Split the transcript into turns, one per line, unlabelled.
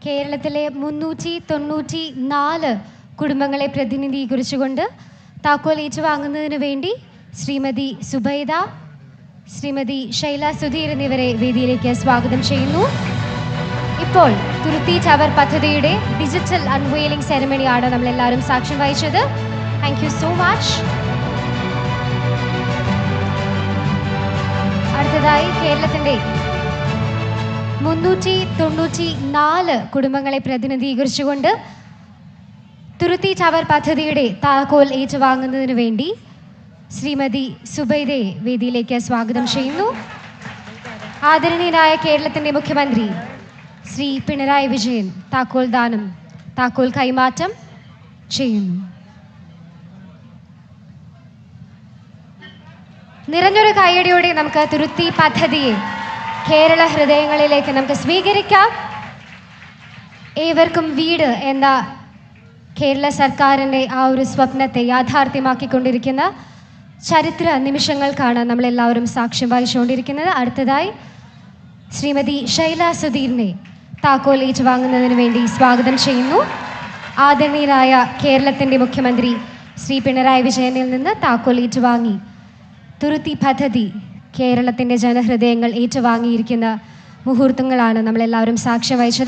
കേരളത്തിലെ 394 കുടുംബങ്ങളെ പ്രതിനിധീകരിച്ചുകൊണ്ട് താക്കോൽ ഏറ്റുവാങ്ങുന്നതിന് വേണ്ടി ശ്രീമതി സുബൈദ, ശ്രീമതി ശൈല സുധീർ എന്നിവരെ വേദിയിലേക്ക് സ്വാഗതം ചെയ്യുന്നു. ഇപ്പോൾ തുരുത്തി ടവർ പദ്ധതിയുടെ ഡിജിറ്റൽ അൺവെയിലിംഗ് സെറമണിയാണ് നമ്മളെല്ലാവരും സാക്ഷ്യം വഹിച്ചത്. Thank you so much. അടുത്തതായി കേരളത്തിൻ്റെ 394 കുടുംബങ്ങളെ പ്രതിനിധീകരിച്ചുകൊണ്ട് തുരുത്തി ടവർ പദ്ധതിയുടെ താക്കോൽ ഏറ്റുവാങ്ങുന്നതിന് വേണ്ടി ശ്രീമതി സുബൈദയെ വേദിയിലേക്ക് സ്വാഗതം ചെയ്യുന്നു. ആദരണീയനായ കേരളത്തിൻ്റെ മുഖ്യമന്ത്രി ശ്രീ പിണറായി വിജയൻ താക്കോൽ കൈമാറ്റം ചെയ്യുന്നു. നിറഞ്ഞൊരു കൈയടിയോടെ നമുക്ക് തുരുത്തി പദ്ധതിയെ കേരള ഹൃദയങ്ങളിലേക്ക് നമുക്ക് സ്വീകരിക്കാം. ഏവർക്കും വീട് എന്ന കേരള സർക്കാരിൻ്റെ ആ ഒരു സ്വപ്നത്തെ യാഥാർത്ഥ്യമാക്കിക്കൊണ്ടിരിക്കുന്ന ചരിത്ര നിമിഷങ്ങൾക്കാണ് നമ്മളെല്ലാവരും സാക്ഷ്യം വഹിച്ചുകൊണ്ടിരിക്കുന്നത്. അടുത്തതായി ശ്രീമതി ശൈല സുധീറിനെ താക്കോൽ ഏറ്റുവാങ്ങുന്നതിന് വേണ്ടി സ്വാഗതം ചെയ്യുന്നു. ആദരണീയനായ കേരളത്തിൻ്റെ മുഖ്യമന്ത്രി ശ്രീ പിണറായി വിജയനിൽ നിന്ന് താക്കോൽ ഏറ്റുവാങ്ങി തുരുത്തി പദ്ധതി കേരളത്തിൻ്റെ ജനഹൃദയങ്ങൾ ഏറ്റുവാങ്ങിയിരിക്കുന്ന മുഹൂർത്തങ്ങളാണ് നമ്മളെല്ലാവരും സാക്ഷ്യം വഹിച്ചത്.